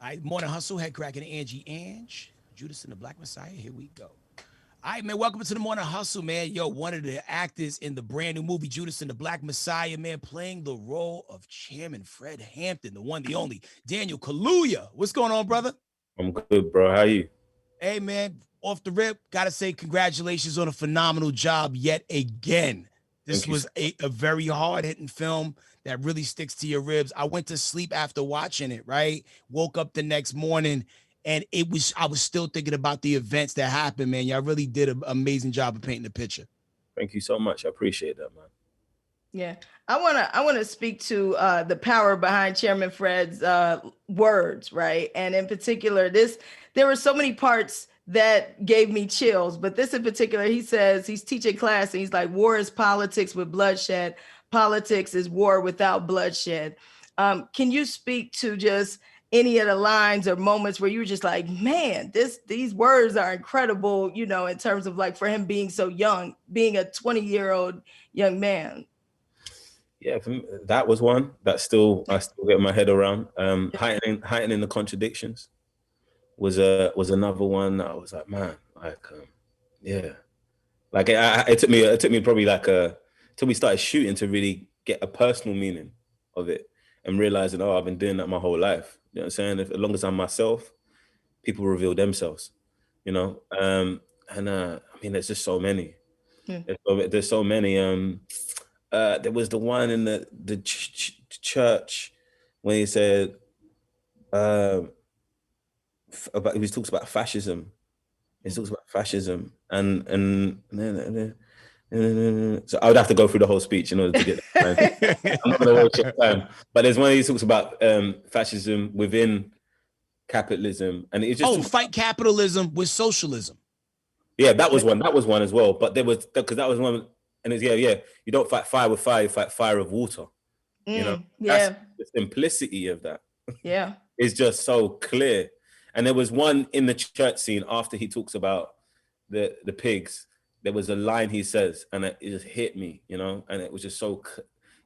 All right, Morning Hustle, head cracking Angie Ange, Judas and the Black Messiah. Here we go. All right, man, welcome to the Morning Hustle, man. Yo, one of the actors in the brand new movie Judas and the Black Messiah, man, playing the role of Chairman Fred Hampton, the one, the only, Daniel Kaluuya. What's going on, brother? I'm good, bro. How are you? Hey, man, off the rip, gotta say congratulations on a phenomenal job yet again. This Thank you was so much. a very hard hitting film that really sticks to your ribs. I went to sleep after watching it, right? Woke up the next morning and I was still thinking about the events that happened, man. Y'all really did an amazing job of painting the picture. Thank you so much. I appreciate that, man. Yeah, I wanna speak to the power behind Chairman Fred's words, right? And in particular, there were so many parts that gave me chills, but this in particular, he says he's teaching class and he's like, "War is politics with bloodshed. Politics is war without bloodshed." Can you speak to just any of the lines or moments where you were just like, "Man, these words are incredible," in terms of like for him being so young, being a 20-year-old young man. Yeah, for me, that was one that I still get my head around. Heightening the contradictions was another one that I was like, man, yeah, like it took me probably till we started shooting to really get a personal meaning of it and realizing, oh, I've been doing that my whole life. You know what I'm saying? As long as I'm myself, people reveal themselves. You know, and I mean, there's just so many. Yeah. There's so many. There was the one in the church when he said uh, about he talks about fascism. He talks about fascism, so I would have to go through the whole speech in order to get that. I'm not going to waste your time. But there's one he talks about fascism within capitalism, and it just Oh, talks fight capitalism with socialism. yeah, that was one. That was one as well. But there was because that was one, and it's yeah. You don't fight fire with fire. You fight fire with water. You know, that's Yeah, the simplicity of that yeah. is just so clear. And there was one in the church scene after he talks about the pigs. There was a line he says, and it just hit me. You know, and it was just so.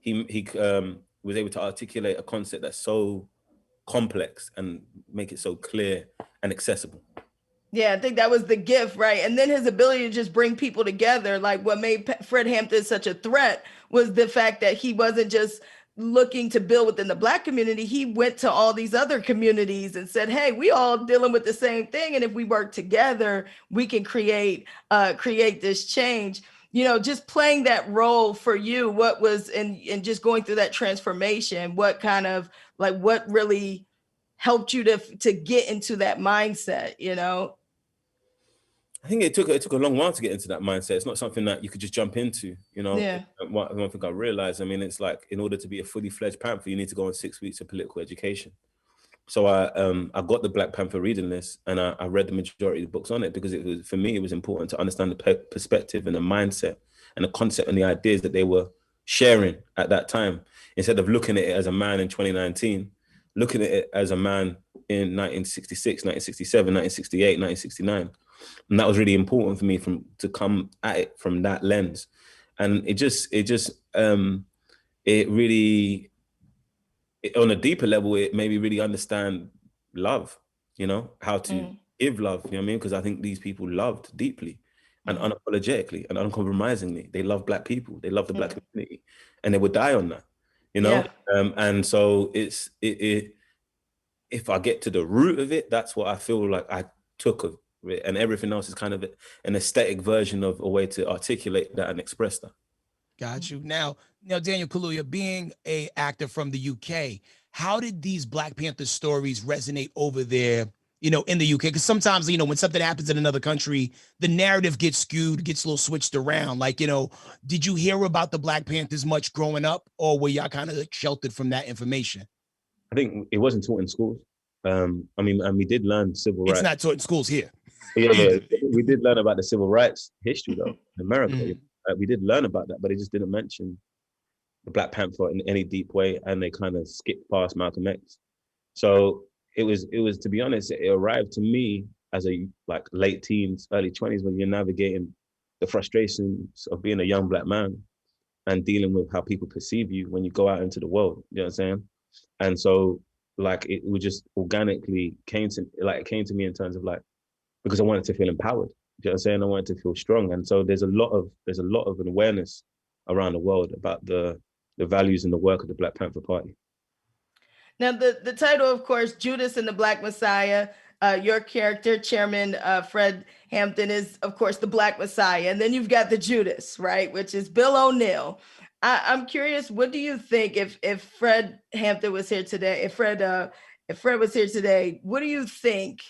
He was able to articulate a concept that's so complex and make it so clear and accessible. Yeah, I think that was the gift, right? And then his ability to just bring people together. Like what made Fred Hampton such a threat was the fact that he wasn't just looking to build within the Black community. He went to all these other communities and said, "Hey, we all dealing with the same thing, and if we work together, we can create this change." Just playing that role for you, what was and just going through that transformation, what kind of like what really helped you to get into that mindset? I think it took a long while to get into that mindset. It's not something that you could just jump into. You know, Yeah. one thing I realized. I mean, it's like in order to be a fully fledged Panther, you need to go on 6 weeks of political education. So I got the Black Panther reading list and I read the majority of the books on it because it was for me it was important to understand the perspective and the mindset and the concept and the ideas that they were sharing at that time instead of looking at it as a man in 2019, looking at it as a man in 1966, 1967, 1968, 1969. And that was really important for me to come at it from that lens. And it really on a deeper level, it made me really understand love, how to give love, you know what I mean? Because I think these people loved deeply and unapologetically and uncompromisingly. They love Black people, they love the Black community, and they would die on that, you know? Yeah. And so if I get to the root of it, that's what I feel like I took of it. And everything else is kind of an aesthetic version of a way to articulate that and express that. Got you. Now, Daniel Kaluuya, being a actor from the UK, how did these Black Panther stories resonate over there? In the UK, because sometimes when something happens in another country, the narrative gets skewed, gets a little switched around. Like, did you hear about the Black Panthers much growing up, or were y'all kind of like sheltered from that information? I think it wasn't taught in schools. I mean, and we did learn civil It's rights. not taught in schools here Yeah, either. we did learn about the civil rights history though in America. Mm. We did learn about that, but it just didn't mention the Black Panther in any deep way, and they kind of skipped past Malcolm X. So it was to be honest, it arrived to me as a like late teens, early 20s when you're navigating the frustrations of being a young Black man and dealing with how people perceive you when you go out into the world. You know what I'm saying? And so like it would just organically came to me in terms of like, because I wanted to feel empowered. You know what I'm saying? I wanted to feel strong. And so there's a lot of an awareness around the world about the values and the work of the Black Panther Party. Now, the title, of course, Judas and the Black Messiah. Your character, Chairman Fred Hampton, is, of course, the Black Messiah. And then you've got the Judas, right, which is Bill O'Neill. I'm curious, what do you think if Fred Hampton was here today, if Fred was here today, what do you think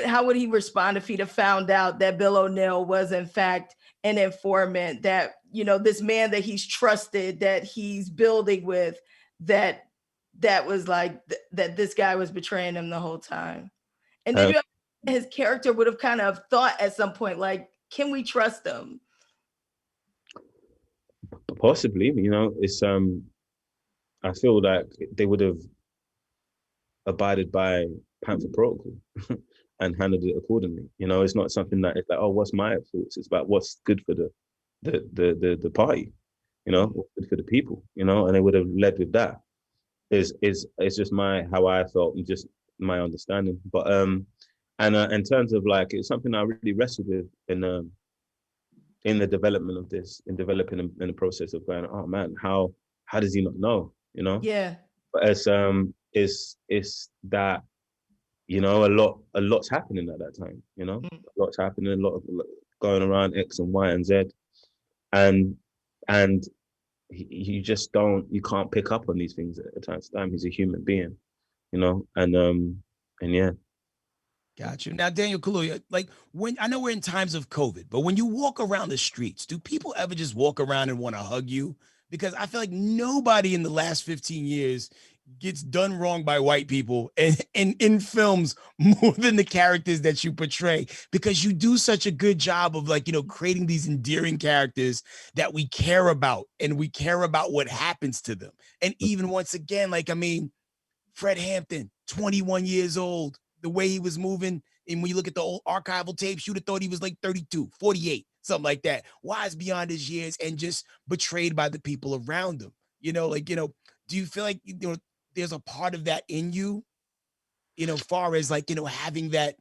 how would he respond if he'd have found out that Bill O'Neill was in fact an informant, that, you know, this man that he's trusted, that he's building with, that was like that this guy was betraying him the whole time? And then his character would have kind of thought at some point, like, can we trust him? Possibly, you know, it's I feel like they would have abided by Panther protocol and handled it accordingly. You know, it's not something that it's like, oh, what's my thoughts? It's about what's good for the party, you know, what's good for the people, you know, and they would have led with that. Is just how I felt and just my understanding. But and in terms of like, it's something I really wrestled with in the development of this, in developing in the process of going, oh man, how does he not know, you know? Yeah. But it's that, you know, a lot's happening at that time, you know, a lot's happening, a lot going around X and Y and Z, and you can't pick up on these things at a time to time. He's a human being, you know, and yeah. Got you. Now, Daniel Kaluuya, like, when I know we're in times of COVID, but when you walk around the streets, do people ever just walk around and want to hug you? Because I feel like nobody in the last 15 years gets done wrong by white people and in films more than the characters that you portray, because you do such a good job of, like, you know, creating these endearing characters that we care about, and we care about what happens to them. And even once again, like, I mean, Fred Hampton, 21 years old, the way he was moving. And when you look at the old archival tapes, you'd have thought he was like 32, 48, something like that. Wise beyond his years and just betrayed by the people around him. You know, like, you know, do you feel like, you know, there's a part of that in you, you know, far as like, you know, having that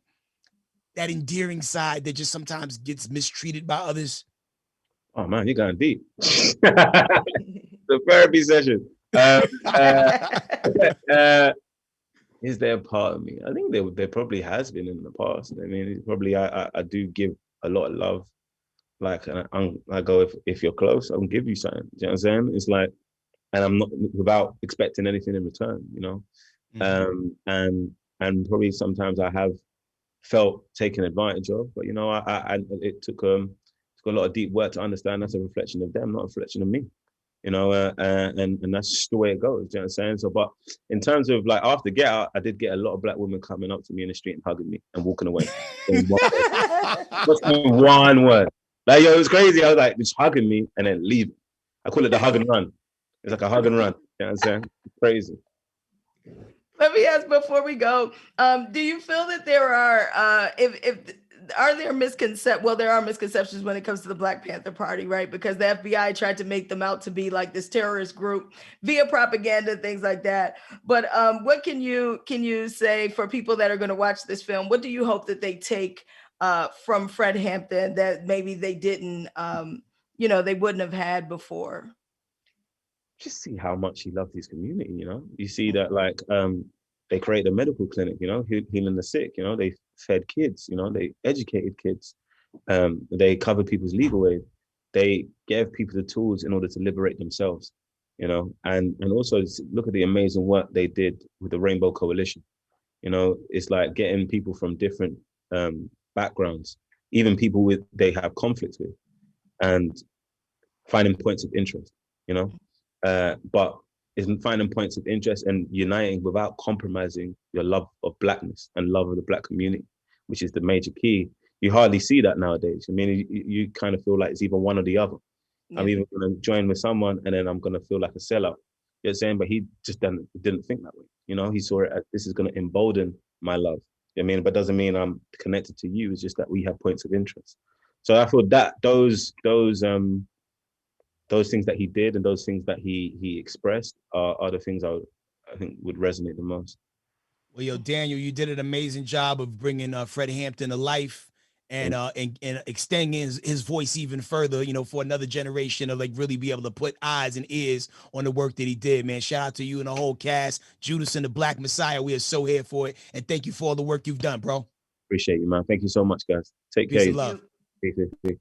endearing side that just sometimes gets mistreated by others? Oh man, you're going deep. The therapy session. Is there a part of me? I think there probably has been in the past. I mean, probably I do give a lot of love. Like, I go, if you're close, I'll give you something. Do you know what I'm saying? It's like, and I'm not without expecting anything in return, you know. And probably sometimes I have felt taken advantage of, but you know, it took a lot of deep work to understand that's a reflection of them, not a reflection of me. You know, and that's just the way it goes. Do you know what I'm saying? So, but in terms of like after Get Out, I did get a lot of black women coming up to me in the street and hugging me and walking away. Just one word. Like, yo, it was crazy. I was like, just hugging me and then leaving. I call it the hug and run. It's like a hug and run. You know what I'm saying? It's crazy. Let me ask before we go, do you feel that there are, there are misconceptions? Well, there are misconceptions when it comes to the Black Panther Party, right? Because the FBI tried to make them out to be like this terrorist group via propaganda, things like that. But what can you say for people that are going to watch this film? What do you hope that they take from Fred Hampton that maybe they didn't, you know, they wouldn't have had before? Just see how much he loved his community, you know. You see that, like, they created a medical clinic, you know, healing the sick, you know, they fed kids, you know, they educated kids, they covered people's legal aid, they gave people the tools in order to liberate themselves, you know, and also look at the amazing work they did with the Rainbow Coalition. You know, it's like getting people from different backgrounds, even people they have conflicts with, and finding points of interest, you know. But is finding points of interest and uniting without compromising your love of blackness and love of the black community, which is the major key. You hardly see that nowadays. I mean, you kind of feel like it's either one or the other. Yeah. I'm either going to join with someone and then I'm going to feel like a sellout. You know what I'm saying? But he just didn't think that way. You know, he saw it as, this is going to embolden my love. You know what I mean? But doesn't mean I'm connected to you. It's just that we have points of interest. So I feel that those things that he did and those things that he expressed are the things I think would resonate the most. Well, yo, Daniel, you did an amazing job of bringing Fred Hampton to life and extending his voice even further, you know, for another generation to like really be able to put eyes and ears on the work that he did, man. Shout out to you and the whole cast, Judas and the Black Messiah. We are so here for it. And thank you for all the work you've done, bro. Appreciate you, man. Thank you so much, guys. Take Peace care. and love. Peace.